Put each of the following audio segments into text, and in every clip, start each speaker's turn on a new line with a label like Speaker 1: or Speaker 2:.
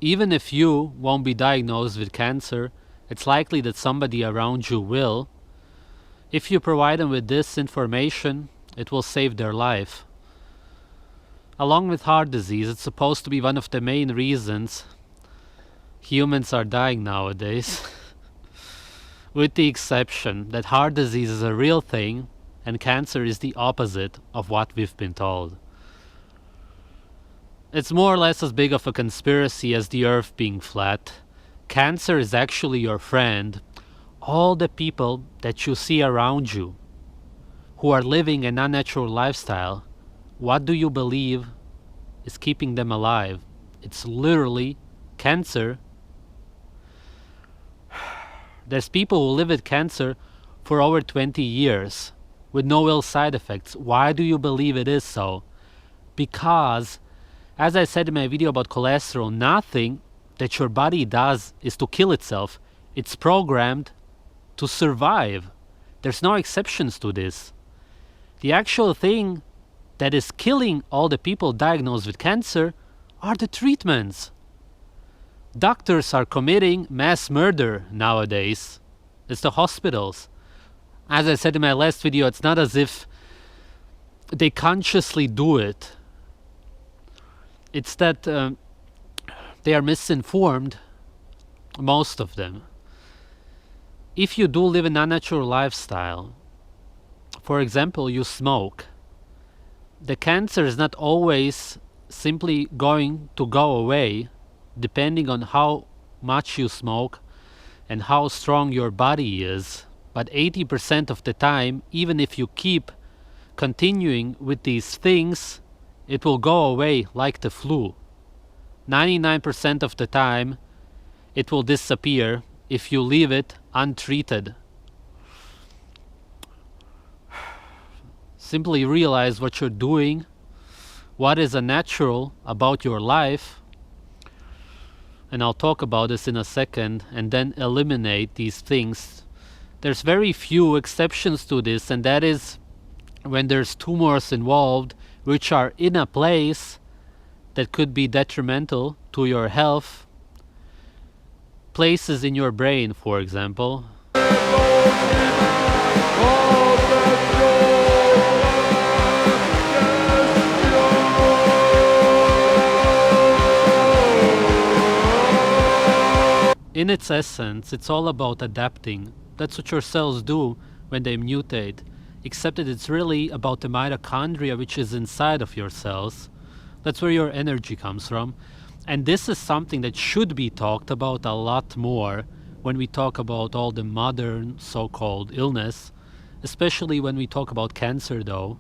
Speaker 1: even if you won't be diagnosed with cancer, it's likely that somebody around you will. If you provide them with this information, it will save their life. Along with heart disease, it's supposed to be one of the main reasons humans are dying nowadays. With the exception that heart disease is a real thing and cancer is the opposite of what we've been told. It's more or less as big of a conspiracy as the earth being flat. Cancer is actually your friend. All the people that you see around you who are living an unnatural lifestyle, what do you believe is keeping them alive? It's literally cancer. There's people who live with cancer for over 20 years with no ill side effects. Why do you believe it is so? Because, as I said in my video about cholesterol, nothing that your body does is to kill itself. It's programmed to survive. There's no exceptions to this. The actual thing that is killing all the people diagnosed with cancer are the treatments. Doctors are committing mass murder nowadays. It's the hospitals. As I said in my last video, it's not as if they consciously do it. It's that they are misinformed, most of them. If you do live an unnatural lifestyle, for example, you smoke, the cancer is not always simply going to go away, depending on how much you smoke and how strong your body is. But 80% of the time, even if you keep continuing with these things, it will go away like the flu. 99% of the time, it will disappear if you leave it untreated. Simply realize what you're doing, what is unnatural about your life, and I'll talk about this in a second, and then eliminate these things. There's very few exceptions to this, and that is when there's tumors involved which are in a place that could be detrimental to your health. Places in your brain, for example. In its essence, it's all about adapting. That's what your cells do when they mutate, except that it's really about the mitochondria which is inside of your cells. That's where your energy comes from. And this is something that should be talked about a lot more when we talk about all the modern so-called illness, especially when we talk about cancer though.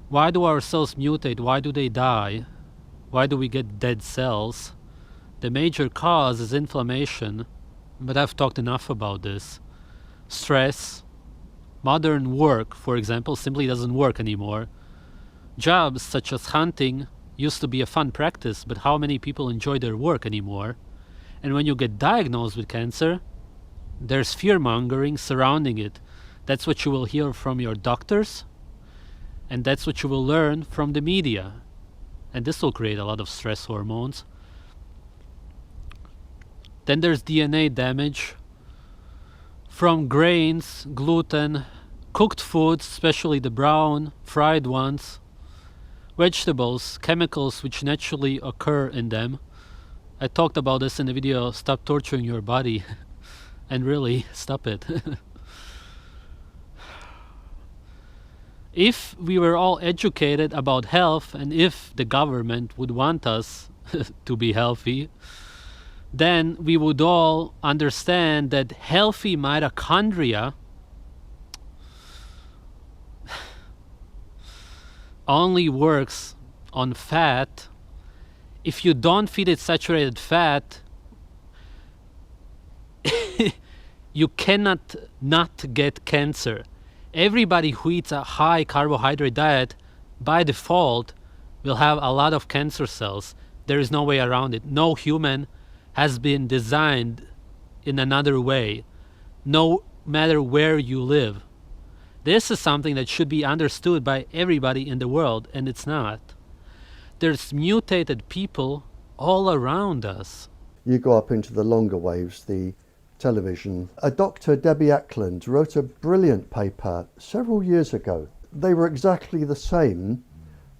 Speaker 1: Why do our cells mutate? Why do they die? Why do we get dead cells? The major cause is inflammation, but I've talked enough about this. Stress. Modern work, for example, simply doesn't work anymore. Jobs such as hunting used to be a fun practice, but how many people enjoy their work anymore? And when you get diagnosed with cancer, there's fear-mongering surrounding it. That's what you will hear from your doctors, and that's what you will learn from the media. And this will create a lot of stress hormones. Then there's DNA damage from grains, gluten, cooked foods, especially the brown, fried ones, vegetables, chemicals which naturally occur in them. I talked about this in the video, Stop Torturing Your Body, and really, stop it. If we were all educated about health, and if the government would want us to be healthy, then we would all understand that healthy mitochondria only works on fat. If you don't feed it saturated fat, you cannot not get cancer. Everybody who eats a high carbohydrate diet by default will have a lot of cancer cells. There is no way around it. No human has been designed in another way, no matter where you live. This is something that should be understood by everybody in the world, and it's not. There's mutated people all around us.
Speaker 2: You go up into the longer waves, the television. A Dr. Debbie Ackland wrote a brilliant paper several years ago. They were exactly the same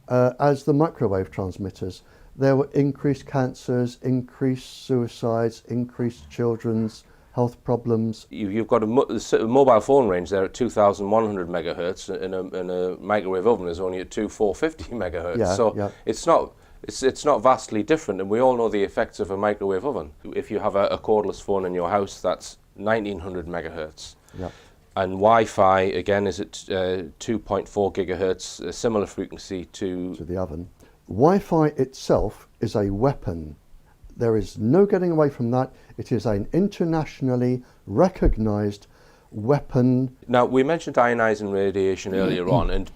Speaker 2: as the microwave transmitters. There were increased cancers, increased suicides, increased children's health problems.
Speaker 3: You've got a mobile phone range there at 2,100 megahertz, and a microwave oven is only at 2,450 megahertz.
Speaker 2: Yeah,
Speaker 3: so
Speaker 2: yeah.
Speaker 3: it's not vastly different, and we all know the effects of a microwave oven. If you have a cordless phone in your house, that's 1,900 megahertz.
Speaker 2: Yeah.
Speaker 3: And Wi-Fi, again, is at 2.4 gigahertz, a similar frequency to
Speaker 2: the oven. Wi-Fi itself is a weapon. There is no getting away from that. It is an internationally recognized weapon.
Speaker 3: Now, we mentioned ionizing radiation earlier on, and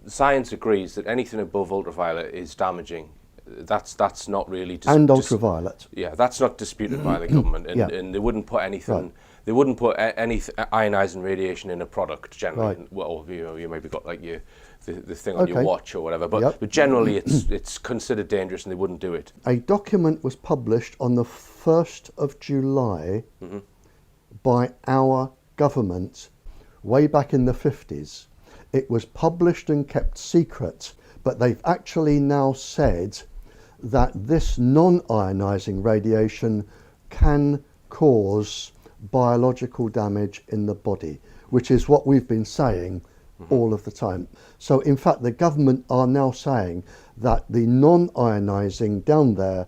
Speaker 3: science agrees that anything above ultraviolet is damaging. That's not really...
Speaker 2: And ultraviolet.
Speaker 3: Yeah, that's not disputed by the government, and,
Speaker 2: Yeah.
Speaker 3: and they wouldn't put anything...
Speaker 2: Right.
Speaker 3: They wouldn't put any ionizing radiation in a product generally.
Speaker 2: Right.
Speaker 3: Well, you maybe got like the thing on your
Speaker 2: Okay.
Speaker 3: watch or whatever, but,
Speaker 2: Yep.
Speaker 3: but generally it's considered dangerous and they wouldn't do it.
Speaker 2: A document was published on the 1st of July by our government way back in the 50s. It was published and kept secret, but they've actually now said that this non-ionizing radiation can cause biological damage in the body, which is what we've been saying all of the time. So in fact the government are now saying that the non-ionizing down there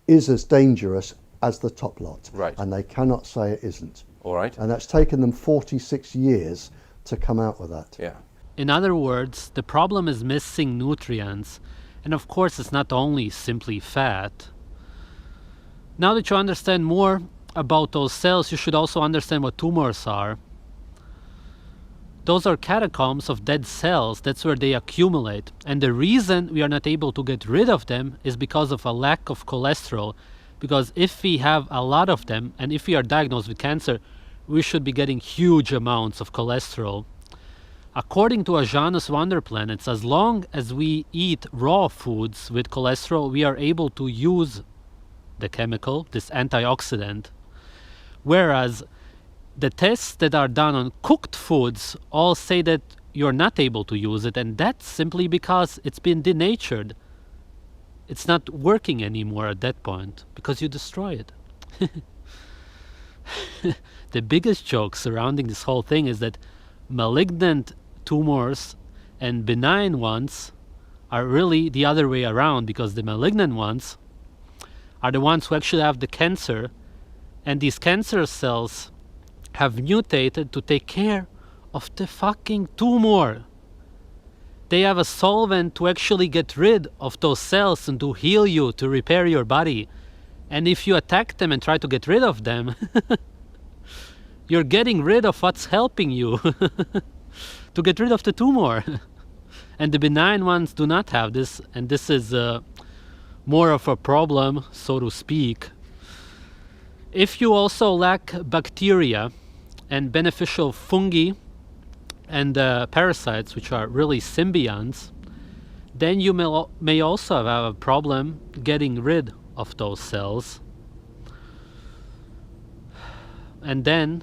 Speaker 2: is as dangerous as the top lot.
Speaker 3: Right.
Speaker 2: And they cannot say it isn't.
Speaker 3: All right.
Speaker 2: And that's taken them 46 years to come out with that.
Speaker 3: Yeah.
Speaker 1: In other words, the problem is missing nutrients, and of course it's not only simply fat. Now that you understand more about those cells, you should also understand what tumors are. Those are catacombs of dead cells. That's where they accumulate. And the reason we are not able to get rid of them is because of a lack of cholesterol. Because if we have a lot of them, and if we are diagnosed with cancer, we should be getting huge amounts of cholesterol. According to Ajanus Wonder Planets, as long as we eat raw foods with cholesterol, we are able to use the chemical, this antioxidant. Whereas the tests that are done on cooked foods all say that you're not able to use it, and that's simply because it's been denatured. It's not working anymore at that point because you destroy it. The biggest joke surrounding this whole thing is that malignant tumors and benign ones are really the other way around, because the malignant ones are the ones who actually have the cancer, and these cancer cells have mutated to take care of the fucking tumor. They have a solvent to actually get rid of those cells and to heal you, to repair your body. And if you attack them and try to get rid of them, you're getting rid of what's helping you to get rid of the tumor. And the benign ones do not have this, and this is more of a problem, so to speak. If you also lack bacteria and beneficial fungi and parasites, which are really symbionts, then you may also have a problem getting rid of those cells. And then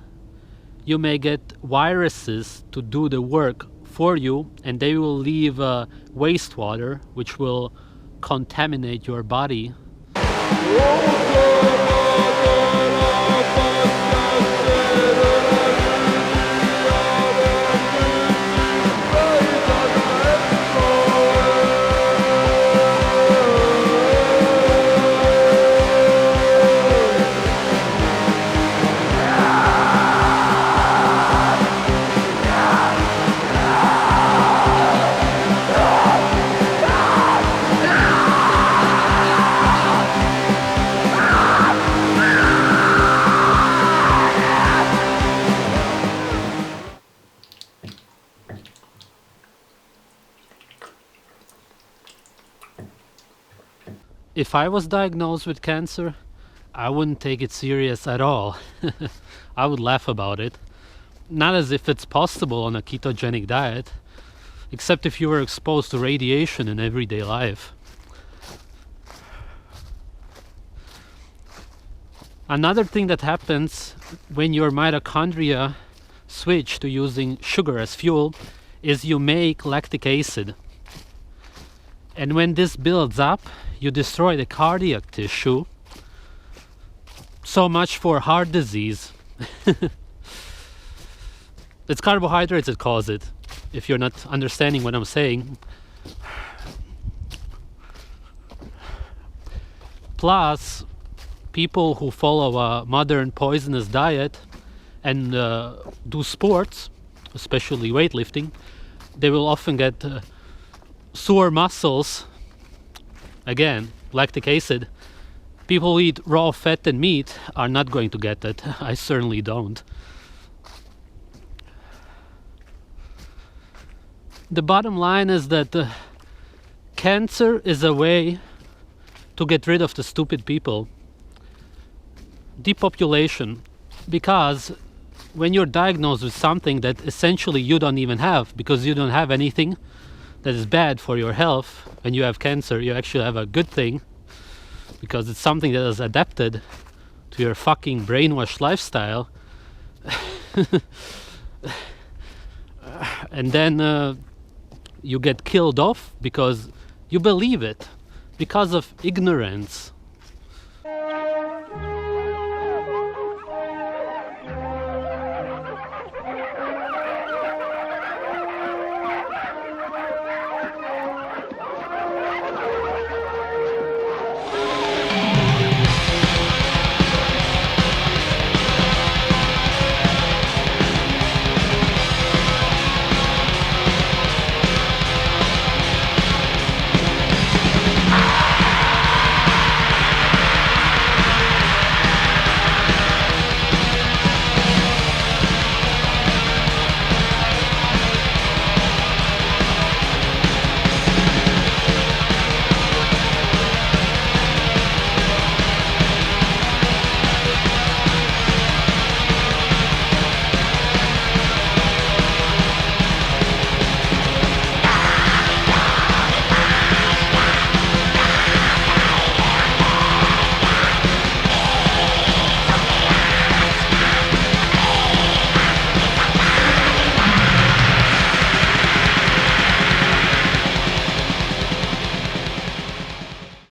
Speaker 1: you may get viruses to do the work for you, and they will leave wastewater, which will contaminate your body. If I was diagnosed with cancer, I wouldn't take it serious at all. I would laugh about it. Not as if it's possible on a ketogenic diet, except if you were exposed to radiation in everyday life. Another thing that happens when your mitochondria switch to using sugar as fuel is you make lactic acid. And when this builds up, you destroy the cardiac tissue. So much for heart disease. It's carbohydrates that cause it, if you're not understanding what I'm saying. Plus, people who follow a modern poisonous diet and do sports, especially weightlifting, they will often get sore muscles. Again, lactic acid. People who eat raw fat and meat are not going to get that. I certainly don't. The bottom line is that cancer is a way to get rid of the stupid people. Depopulation. Because when you're diagnosed with something that essentially you don't even have, because you don't have anything that is bad for your health, and you have cancer, you actually have a good thing, because it's something that is adapted to your fucking brainwashed lifestyle. And then you get killed off because you believe it, because of ignorance.